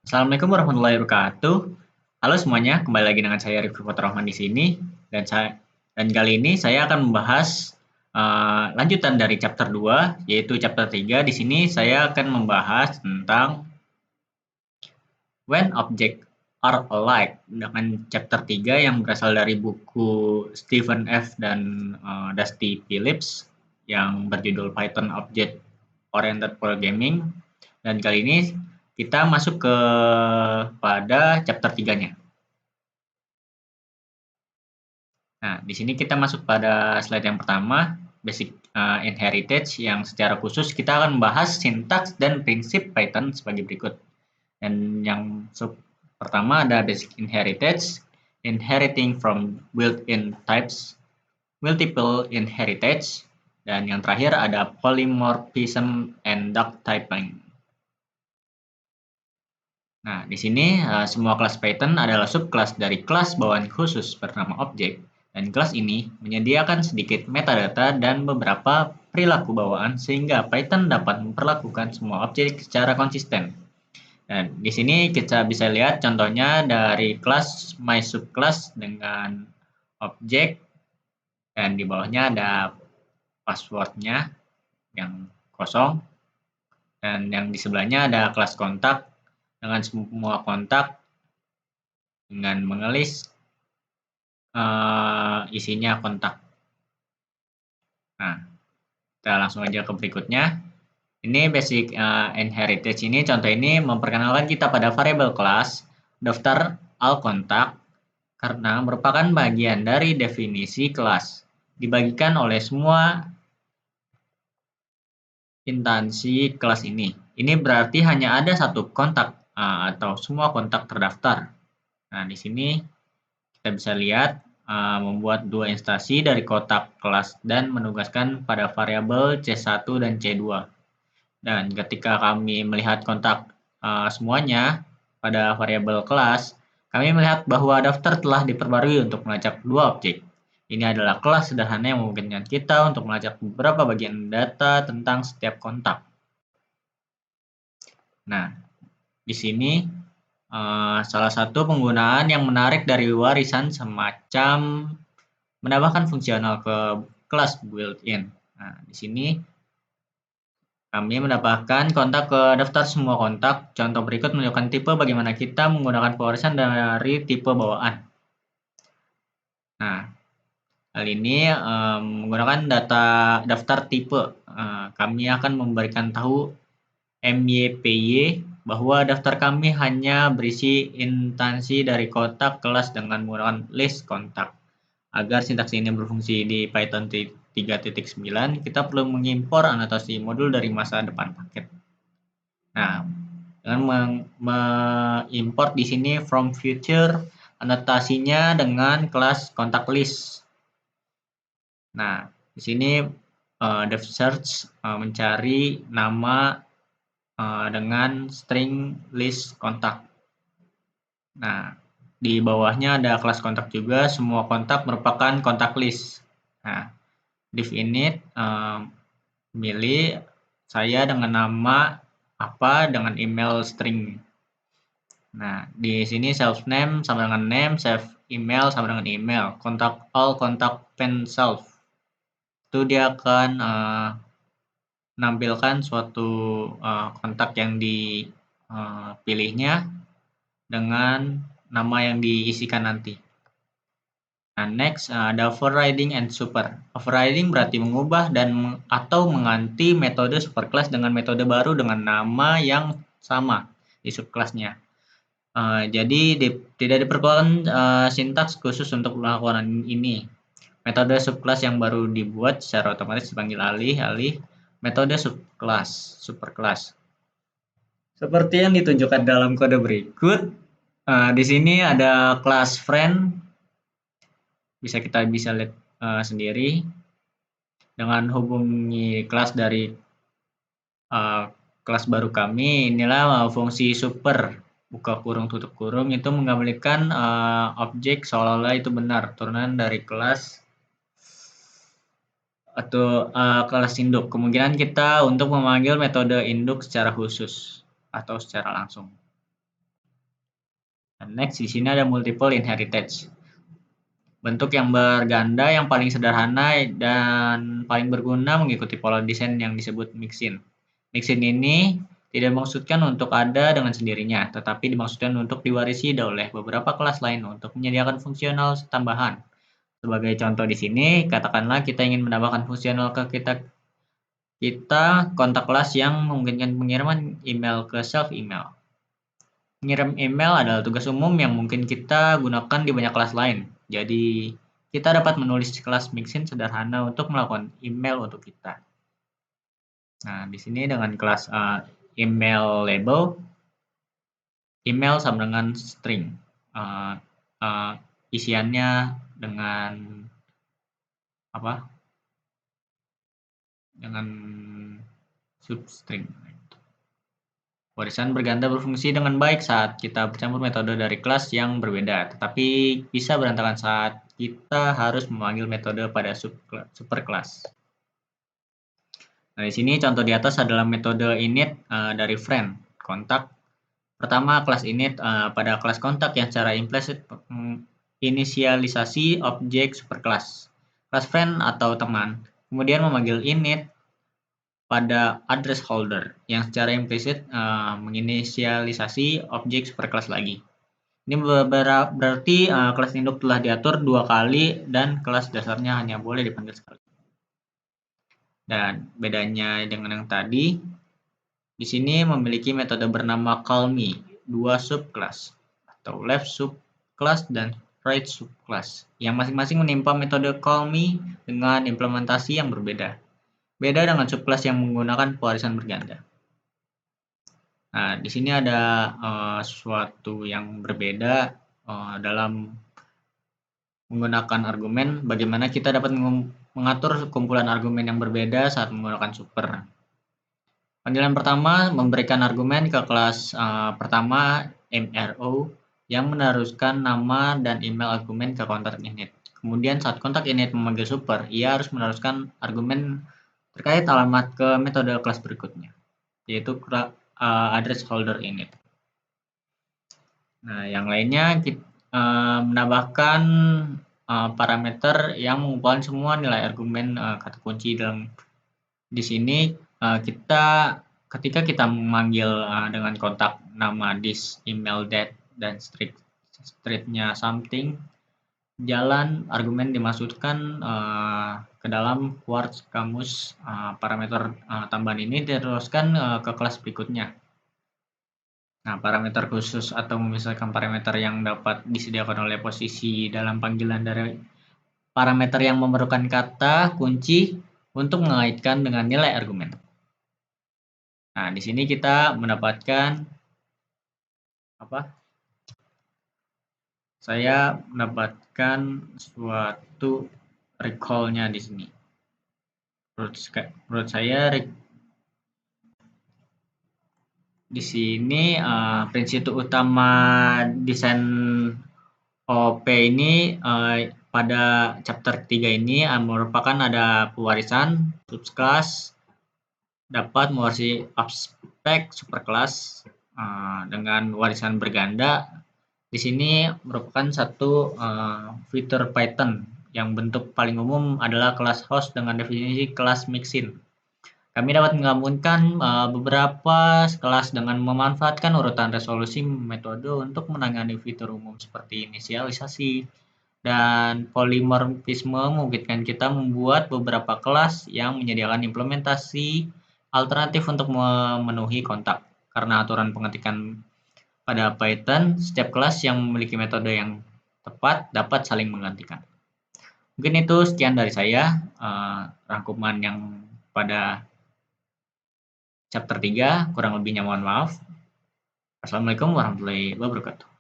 Assalamualaikum warahmatullahi wabarakatuh. Halo semuanya, kembali lagi dengan saya Rifki Faturrahman di sini dan kali ini saya akan membahas lanjutan dari chapter 2 yaitu chapter 3. Di sini saya akan membahas tentang when objects are alike dengan chapter 3 yang berasal dari buku Stephen F dan Dusty Phillips yang berjudul Python Object Oriented Programming. Dan kali ini kita masuk pada chapter 3-nya. Nah, di sini kita masuk pada slide yang pertama, basic inheritance, yang secara khusus kita akan membahas sintaks dan prinsip Python sebagai berikut. Dan yang pertama ada basic inheritance, inheriting from built-in types, multiple inheritance, dan yang terakhir ada polymorphism and duck typing. Nah, di sini semua kelas Python adalah subkelas dari kelas bawaan khusus bernama objek, dan kelas ini menyediakan sedikit metadata dan beberapa perilaku bawaan sehingga Python dapat memperlakukan semua objek secara konsisten. Dan di sini kita bisa lihat contohnya dari kelas mySubclass dengan objek, dan di bawahnya ada passwordnya yang kosong, dan yang di sebelahnya ada kelas kontak dengan semua kontak dengan mengelis isinya kontak. Nah, kita langsung aja ke berikutnya. Ini basic inheritance ini, contoh ini memperkenalkan kita pada variabel kelas daftar all kontak karena merupakan bagian dari definisi kelas dibagikan oleh semua instansi kelas ini. Ini berarti hanya ada satu kontak atau semua kontak terdaftar. Nah, di sini kita bisa lihat membuat dua instansi dari kotak kelas dan menugaskan pada variabel C1 dan C2. Dan ketika kami melihat kontak semuanya pada variabel kelas, kami melihat bahwa daftar telah diperbarui untuk melacak dua objek. Ini adalah kelas sederhana yang memungkinkan kita untuk melacak beberapa bagian data tentang setiap kontak. Nah, di sini salah satu penggunaan yang menarik dari warisan semacam menambahkan fungsional ke kelas built-in. Nah, di sini kami menambahkan kontak ke daftar semua kontak. Contoh berikut menunjukkan tipe bagaimana kita menggunakan pewarisan dari tipe bawaan. Nah, hal ini menggunakan daftar tipe. Kami akan memberikan tahu MYPY bahwa daftar kami hanya berisi instansi dari kotak kelas dengan menggunakan list kontak. Agar sintaks ini berfungsi di Python 3.9, kita perlu mengimpor anotasi modul dari masa depan paket. Nah, dengan mengimport di sini from future, anotasinya dengan kelas kontak list. Nah, di sini dev search mencari nama dengan string list kontak. Nah, di bawahnya ada kelas kontak juga, semua kontak merupakan kontak list. Nah, div init milih saya dengan nama apa dengan email string. Nah, di sini self name sama dengan name, self email sama dengan email, kontak all, kontak pen self. Itu dia akan menampilkan suatu kontak yang dipilihnya dengan nama yang diisikan nanti. Nah, next ada overriding and super. Overriding berarti mengubah dan atau mengganti metode superclass dengan metode baru dengan nama yang sama di subclassnya. Jadi tidak diperlukan sintaks khusus untuk melakukan ini. Metode subclass yang baru dibuat secara otomatis dipanggil alih metode subclass, superclass. Seperti yang ditunjukkan dalam kode berikut, di sini ada kelas friend. Kita bisa lihat sendiri dengan hubungi kelas dari kelas baru kami. Inilah fungsi super buka kurung tutup kurung itu menggambarkan objek seolah-olah itu benar turunan dari kelas atau kelas induk. Kemungkinan kita untuk memanggil metode induk secara khusus atau secara langsung. Dan next di sini ada multiple inheritance. Bentuk yang berganda yang paling sederhana dan paling berguna mengikuti pola desain yang disebut mixin. Mixin ini tidak dimaksudkan untuk ada dengan sendirinya, tetapi dimaksudkan untuk diwarisi oleh beberapa kelas lain untuk menyediakan fungsional tambahan. Sebagai contoh di sini, katakanlah kita ingin menambahkan fungsional ke kita kontak kelas yang memungkinkan pengiriman email ke self email. Mengirim email adalah tugas umum yang mungkin kita gunakan di banyak kelas lain. Jadi, kita dapat menulis kelas mixin sederhana untuk melakukan email untuk kita. Nah, di sini dengan kelas email label, email sama dengan string. Isiannya dengan apa? Dengan substring. Warisan berganda berfungsi dengan baik saat kita bercampur metode dari kelas yang berbeda, tetapi bisa berantakan saat kita harus memanggil metode pada superkelas. Nah, di sini contoh di atas adalah metode init dari friend, kontak. Pertama, kelas init pada kelas kontak yang secara implisit inisialisasi objek superkelas. Kelas friend atau teman, kemudian memanggil init pada address holder yang secara implisit menginisialisasi objek superkelas lagi. Ini berarti kelas induk telah diatur 2 kali dan kelas dasarnya hanya boleh dipanggil sekali. Dan bedanya dengan yang tadi, di sini memiliki metode bernama callMe, 2 subclass atau left subclass dan right subclass yang masing-masing menimpa metode callMe dengan implementasi yang berbeda. Beda dengan subclass yang menggunakan pewarisan berganda. Nah, di sini ada sesuatu yang berbeda dalam menggunakan argumen, bagaimana kita dapat mengatur kumpulan argumen yang berbeda saat menggunakan super. Panggilan pertama memberikan argumen ke kelas pertama MRO yang meneruskan nama dan email argumen ke kontak init. Kemudian saat kontak init memanggil super, ia harus meneruskan argumen terkait alamat ke metode kelas berikutnya, yaitu address holder init. Nah, yang lainnya kita menambahkan parameter yang mengumpulkan semua nilai argumen kata kunci dalam. Di sini ketika kita memanggil dengan kontak nama this, email that, dan streetnya something, jalan argumen dimasukkan ke dalam words kamus. Parameter tambahan ini diteruskan ke kelas berikutnya. Nah, parameter khusus atau memisahkan parameter yang dapat disediakan oleh posisi dalam panggilan dari parameter yang memerlukan kata kunci untuk mengaitkan dengan nilai argumen. Nah, di sini kita mendapatkan apa? Saya mendapatkan suatu recall-nya di sini. Menurut saya di sini prinsip utama desain OP ini pada chapter 3 ini merupakan ada pewarisan subclass dapat mewarisi aspek superkelas dengan warisan berganda. Di sini merupakan satu fitur Python yang bentuk paling umum adalah kelas host dengan definisi kelas mixin. Kami dapat menggabungkan beberapa kelas dengan memanfaatkan urutan resolusi metode untuk menangani fitur umum seperti inisialisasi dan polimorfisme memungkinkan kita membuat beberapa kelas yang menyediakan implementasi alternatif untuk memenuhi kontak. Karena aturan pengetikan pada Python, setiap kelas yang memiliki metode yang tepat dapat saling menggantikan. Mungkin itu sekian dari saya, rangkuman yang pada chapter 3, kurang lebihnya mohon maaf. Assalamualaikum warahmatullahi wabarakatuh.